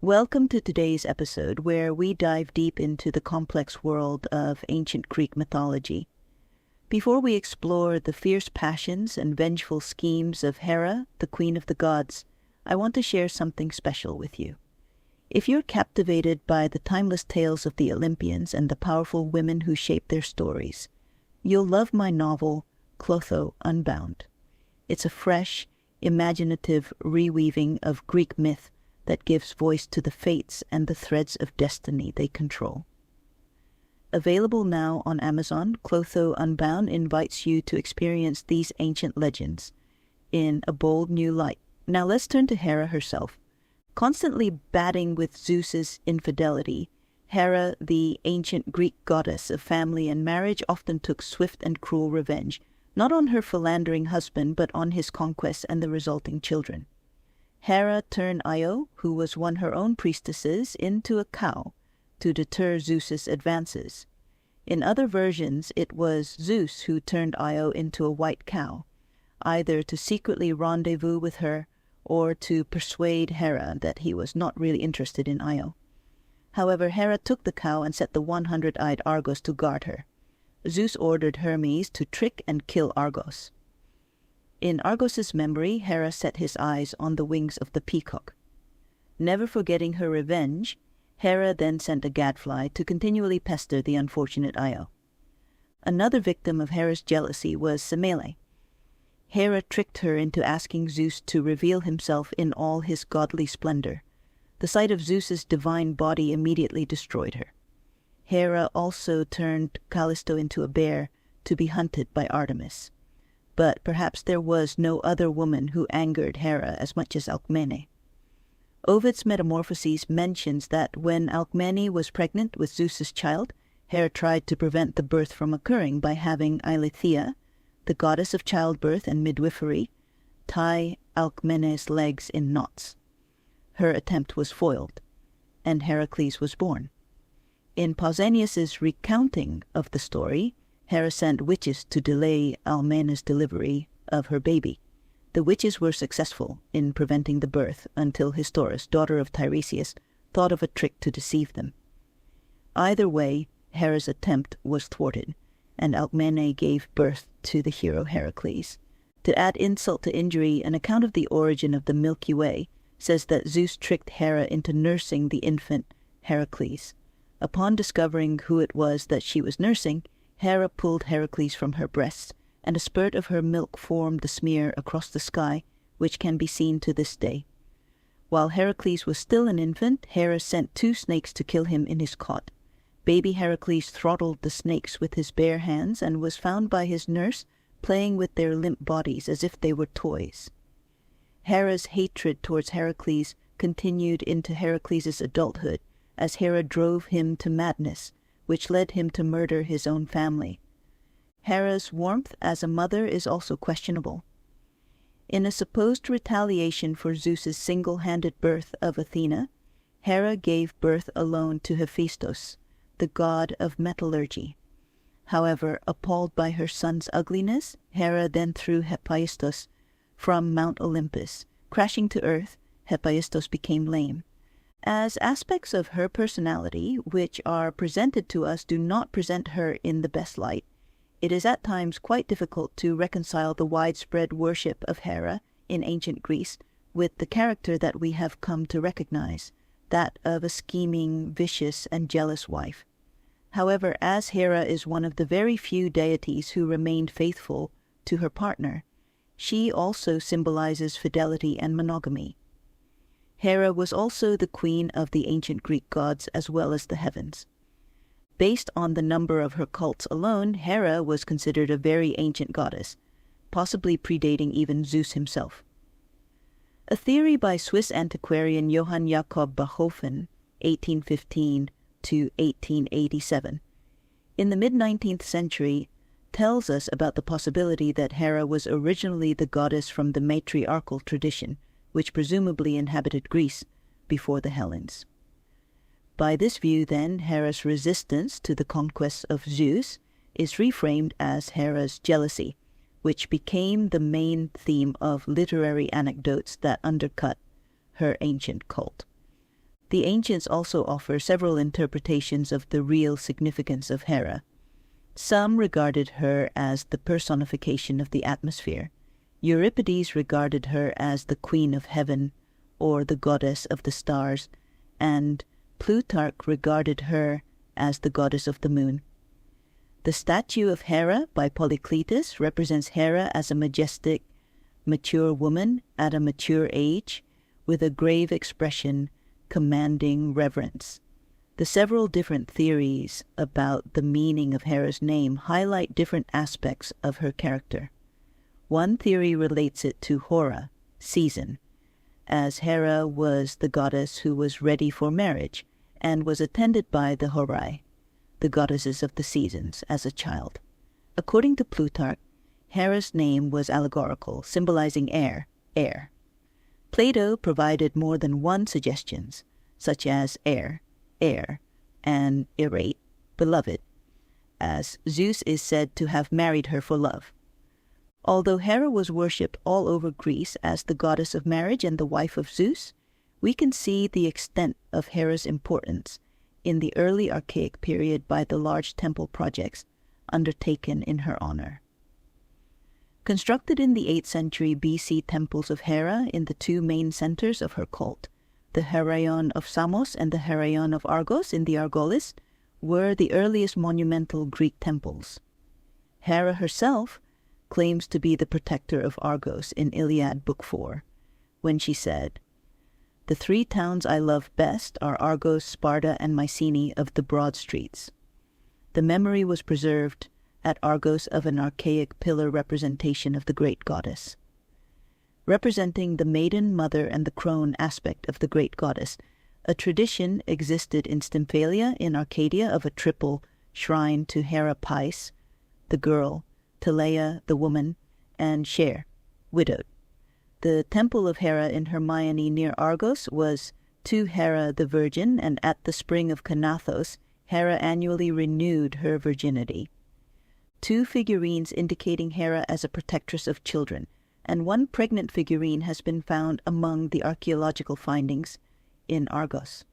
Welcome to today's episode where we dive deep into the complex world of ancient Greek mythology. Before we explore the fierce passions and vengeful schemes of Hera, the queen of the gods, I want to share something special with you. If you're captivated by the timeless tales of the Olympians and the powerful women who shaped their stories, you'll love my novel, Clotho Unbound. It's a fresh, imaginative reweaving of Greek myth that gives voice to the fates and the threads of destiny they control. Available now on Amazon, Clotho Unbound invites you to experience these ancient legends in a bold new light. Now let's turn to Hera herself. Constantly batting with Zeus's infidelity, Hera, the ancient Greek goddess of family and marriage, often took swift and cruel revenge, not on her philandering husband, but on his conquests and the resulting children. Hera turned Io, who was one her own priestesses, into a cow to deter Zeus's advances. In other versions, it was Zeus who turned Io into a white cow, either to secretly rendezvous with her or to persuade Hera that he was not really interested in Io. However, Hera took the cow and set the 100-eyed Argos to guard her. Zeus ordered Hermes to trick and kill Argos. In Argos's memory, Hera set his eyes on the wings of the peacock. Never forgetting her revenge, Hera then sent a gadfly to continually pester the unfortunate Io. Another victim of Hera's jealousy was Semele. Hera tricked her into asking Zeus to reveal himself in all his godly splendor. The sight of Zeus's divine body immediately destroyed her. Hera also turned Callisto into a bear to be hunted by Artemis. But perhaps there was no other woman who angered Hera as much as Alcmene. Ovid's Metamorphoses mentions that when Alcmene was pregnant with Zeus's child, Hera tried to prevent the birth from occurring by having Eileithyia, the goddess of childbirth and midwifery, tie Alcmene's legs in knots. Her attempt was foiled, and Heracles was born. In Pausanias's recounting of the story, Hera sent witches to delay Alcmene's delivery of her baby. The witches were successful in preventing the birth until Historis, daughter of Tiresias, thought of a trick to deceive them. Either way, Hera's attempt was thwarted, and Alcmene gave birth to the hero Heracles. To add insult to injury, an account of the origin of the Milky Way says that Zeus tricked Hera into nursing the infant Heracles. Upon discovering who it was that she was nursing, Hera pulled Heracles from her breasts, and a spurt of her milk formed the smear across the sky, which can be seen to this day. While Heracles was still an infant, Hera sent 2 snakes to kill him in his cot. Baby Heracles throttled the snakes with his bare hands and was found by his nurse playing with their limp bodies as if they were toys. Hera's hatred towards Heracles continued into Heracles' adulthood as Hera drove him to madness, which led him to murder his own family. Hera's warmth as a mother is also questionable. In a supposed retaliation for Zeus's single-handed birth of Athena, Hera gave birth alone to Hephaestus, the god of metallurgy. However, appalled by her son's ugliness, Hera then threw Hephaestus from Mount Olympus. Crashing to earth, Hephaestus became lame. As aspects of her personality, which are presented to us, do not present her in the best light, it is at times quite difficult to reconcile the widespread worship of Hera in ancient Greece with the character that we have come to recognize, that of a scheming, vicious, and jealous wife. However, as Hera is one of the very few deities who remained faithful to her partner, she also symbolizes fidelity and monogamy. Hera was also the queen of the ancient Greek gods as well as the heavens. Based on the number of her cults alone, Hera was considered a very ancient goddess, possibly predating even Zeus himself. A theory by Swiss antiquarian Johann Jakob Bachofen, 1815 to 1887, in the mid-19th century, tells us about the possibility that Hera was originally the goddess from the matriarchal tradition, which presumably inhabited Greece before the Hellenes. By this view, then, Hera's resistance to the conquests of Zeus is reframed as Hera's jealousy, which became the main theme of literary anecdotes that undercut her ancient cult. The ancients also offer several interpretations of the real significance of Hera. Some regarded her as the personification of the atmosphere. Euripides regarded her as the queen of heaven, or the goddess of the stars, and Plutarch regarded her as the goddess of the moon. The statue of Hera by Polycletus represents Hera as a majestic, mature woman at a mature age, with a grave expression commanding reverence. The several different theories about the meaning of Hera's name highlight different aspects of her character. One theory relates it to Hora, season, as Hera was the goddess who was ready for marriage and was attended by the Horai, the goddesses of the seasons, as a child. According to Plutarch, Hera's name was allegorical, symbolizing air. Plato provided more than one suggestions, such as air, and irate, beloved, as Zeus is said to have married her for love. Although Hera was worshipped all over Greece as the goddess of marriage and the wife of Zeus, we can see the extent of Hera's importance in the early archaic period by the large temple projects undertaken in her honor. Constructed in the 8th century BC temples of Hera in the two main centers of her cult, the Heraion of Samos and the Heraion of Argos in the Argolis, were the earliest monumental Greek temples. Hera herself claims to be the protector of Argos in Iliad Book 4, when she said, "The 3 towns I love best are Argos, Sparta, and Mycenae of the broad streets." The memory was preserved at Argos of an archaic pillar representation of the great goddess. Representing the maiden, mother, and the crone aspect of the great goddess, a tradition existed in Stymphalia in Arcadia of a triple shrine to Hera Pais, the girl, Teleia, the woman, and Cher, widowed. The temple of Hera in Hermione near Argos was to Hera the Virgin, and at the spring of Canathos, Hera annually renewed her virginity. 2 figurines indicating Hera as a protectress of children, and 1 pregnant figurine has been found among the archaeological findings in Argos.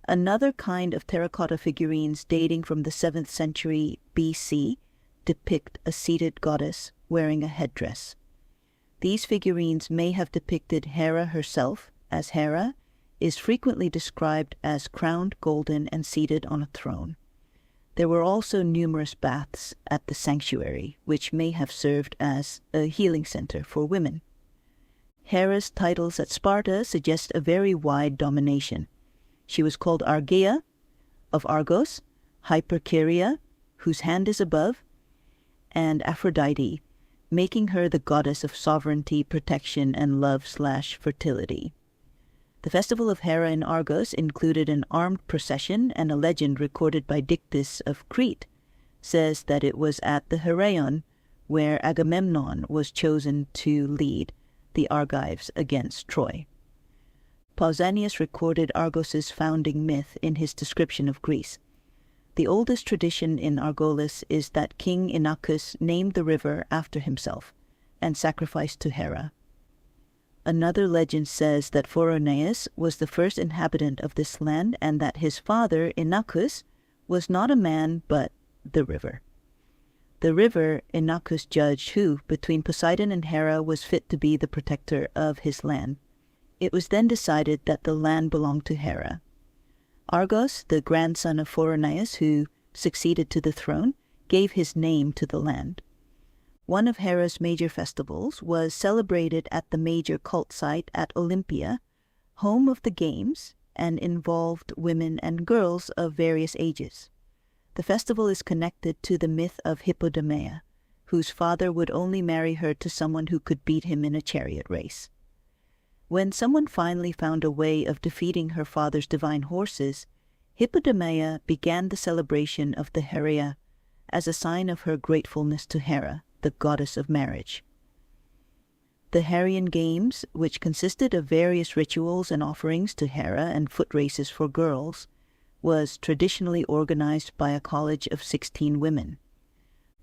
Another kind of terracotta figurines dating from the 7th century BC depict a seated goddess wearing a headdress. These figurines may have depicted Hera herself, as Hera is frequently described as crowned, golden, and seated on a throne. There were also numerous baths at the sanctuary, which may have served as a healing center for women. Hera's titles at Sparta suggest a very wide domination. She was called Argeia of Argos, Hypercaria, whose hand is above, and Aphrodite, making her the goddess of sovereignty, protection, and love/fertility. The festival of Hera in Argos included an armed procession, and a legend recorded by Dictys of Crete says that it was at the Heraion where Agamemnon was chosen to lead the Argives against Troy. Pausanias recorded Argos's founding myth in his description of Greece. The oldest tradition in Argolis is that King Inachus named the river after himself and sacrificed to Hera. Another legend says that Phoroneus was the first inhabitant of this land, and that his father, Inachus, was not a man but the river. The river Inachus judged who, between Poseidon and Hera, was fit to be the protector of his land. It was then decided that the land belonged to Hera. Argos, the grandson of Phoroneus, who succeeded to the throne, gave his name to the land. One of Hera's major festivals was celebrated at the major cult site at Olympia, home of the games, and involved women and girls of various ages. The festival is connected to the myth of Hippodamia, whose father would only marry her to someone who could beat him in a chariot race. When someone finally found a way of defeating her father's divine horses, Hippodamia began the celebration of the Heria as a sign of her gratefulness to Hera, the goddess of marriage. The Herian Games, which consisted of various rituals and offerings to Hera and foot races for girls, was traditionally organized by a college of 16 women.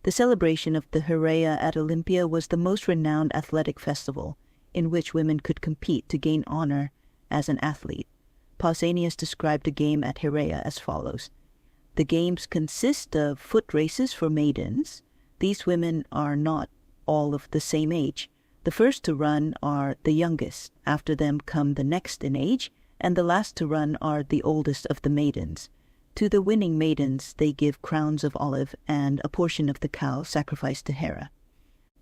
The celebration of the Heria at Olympia was the most renowned athletic festival in which women could compete to gain honor as an athlete. Pausanias described the game at Hera as follows. The games consist of foot races for maidens. These women are not all of the same age. The first to run are the youngest. After them come the next in age, and the last to run are the oldest of the maidens. To the winning maidens they give crowns of olive and a portion of the cow sacrificed to Hera.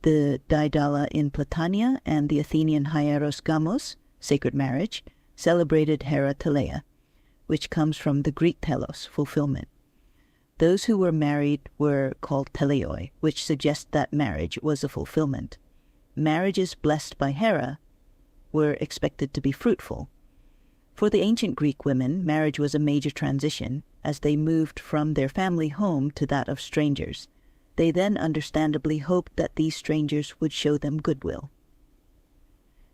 The Daedala in Platania and the Athenian Hieros Gamos, sacred marriage, celebrated Hera Teleia, which comes from the Greek telos, fulfillment. Those who were married were called teleioi, which suggests that marriage was a fulfillment. Marriages blessed by Hera were expected to be fruitful. For the ancient Greek women, marriage was a major transition, as they moved from their family home to that of strangers. They then understandably hoped that these strangers would show them goodwill.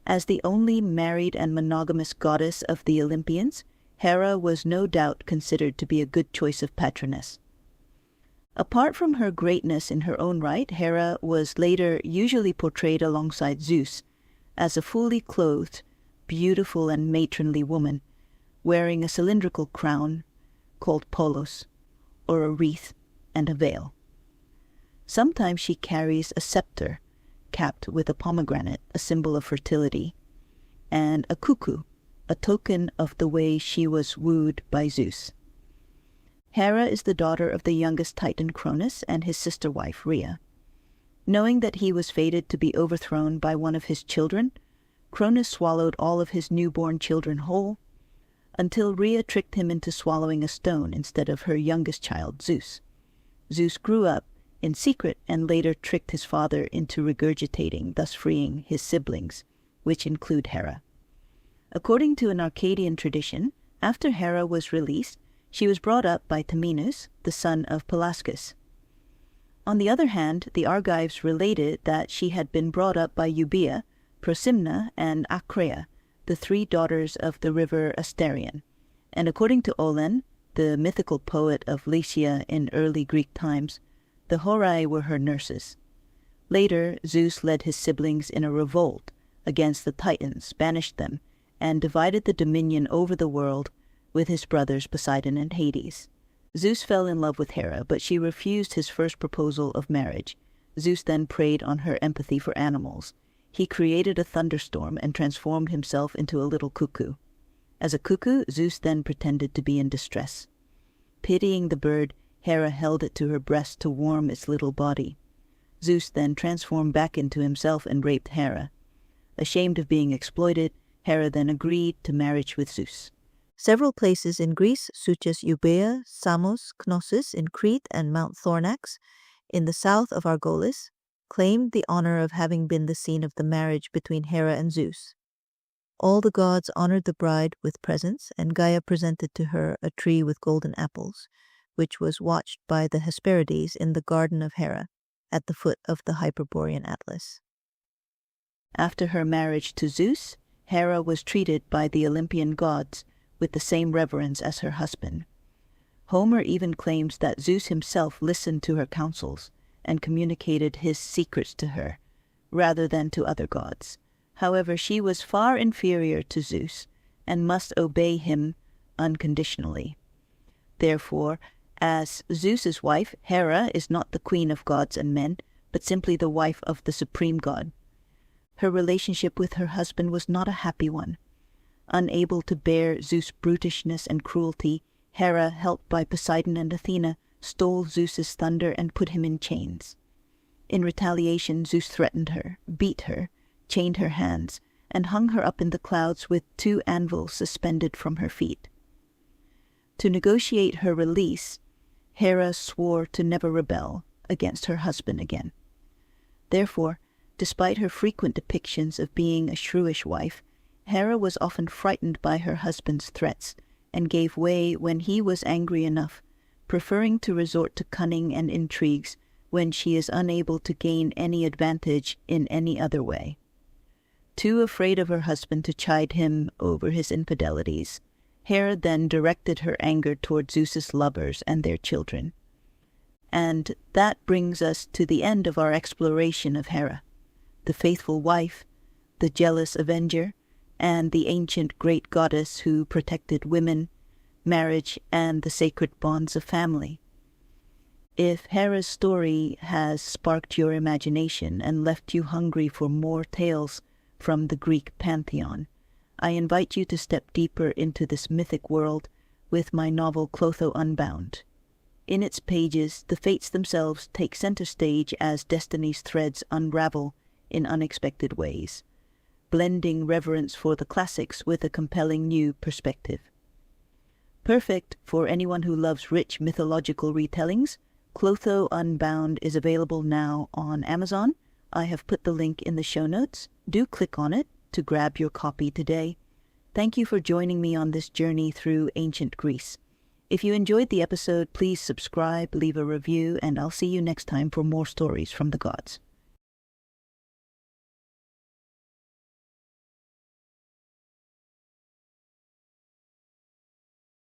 As the only married and monogamous goddess of the Olympians, Hera was no doubt considered to be a good choice of patroness. Apart from her greatness in her own right, Hera was later usually portrayed alongside Zeus as a fully clothed, beautiful and matronly woman, wearing a cylindrical crown called polos, or a wreath, and a veil. Sometimes she carries a scepter, capped with a pomegranate, a symbol of fertility, and a cuckoo, a token of the way she was wooed by Zeus. Hera is the daughter of the youngest Titan Cronus and his sister wife Rhea. Knowing that he was fated to be overthrown by one of his children, Cronus swallowed all of his newborn children whole, until Rhea tricked him into swallowing a stone instead of her youngest child, Zeus. Zeus grew up in secret and later tricked his father into regurgitating, thus freeing his siblings, which include Hera. According to an Arcadian tradition, after Hera was released, she was brought up by Temenus, the son of Pelasgus. On the other hand, the Argives related that she had been brought up by Eubea, Prosimna, and Acrea, the three daughters of the river Asterion, and according to Olen, the mythical poet of Lycia in early Greek times, the Horai were her nurses. Later, Zeus led his siblings in a revolt against the Titans, banished them, and divided the dominion over the world with his brothers Poseidon and Hades. Zeus fell in love with Hera, but she refused his first proposal of marriage. Zeus then preyed on her empathy for animals. He created a thunderstorm and transformed himself into a little cuckoo. As a cuckoo, Zeus then pretended to be in distress. Pitying the bird, Hera held it to her breast to warm its little body. Zeus then transformed back into himself and raped Hera. Ashamed of being exploited, Hera then agreed to marriage with Zeus. Several places in Greece, such as Euboea, Samos, Knossos in Crete, and Mount Thornax, in the south of Argolis, claimed the honor of having been the scene of the marriage between Hera and Zeus. All the gods honored the bride with presents, and Gaia presented to her a tree with golden apples, which was watched by the Hesperides in the garden of Hera, at the foot of the Hyperborean Atlas. After her marriage to Zeus, Hera was treated by the Olympian gods with the same reverence as her husband. Homer even claims that Zeus himself listened to her counsels and communicated his secrets to her, rather than to other gods. However, she was far inferior to Zeus and must obey him unconditionally. Therefore, as Zeus's wife, Hera is not the queen of gods and men, but simply the wife of the supreme god. Her relationship with her husband was not a happy one. Unable to bear Zeus' brutishness and cruelty, Hera, helped by Poseidon and Athena, stole Zeus's thunder and put him in chains. In retaliation, Zeus threatened her, beat her, chained her hands, and hung her up in the clouds with 2 anvils suspended from her feet. To negotiate her release, Hera swore to never rebel against her husband again. Therefore, despite her frequent depictions of being a shrewish wife, Hera was often frightened by her husband's threats and gave way when he was angry enough, preferring to resort to cunning and intrigues when she is unable to gain any advantage in any other way. Too afraid of her husband to chide him over his infidelities, Hera then directed her anger toward Zeus's lovers and their children. And that brings us to the end of our exploration of Hera, the faithful wife, the jealous avenger, and the ancient great goddess who protected women, marriage, and the sacred bonds of family. If Hera's story has sparked your imagination and left you hungry for more tales from the Greek pantheon, I invite you to step deeper into this mythic world with my novel Clotho Unbound. In its pages, the fates themselves take center stage as destiny's threads unravel in unexpected ways, blending reverence for the classics with a compelling new perspective. Perfect for anyone who loves rich mythological retellings, Clotho Unbound is available now on Amazon. I have put the link in the show notes. Do click on it to grab your copy today. Thank you for joining me on this journey through ancient Greece. If you enjoyed the episode, please subscribe, leave a review, and I'll see you next time for more stories from the gods.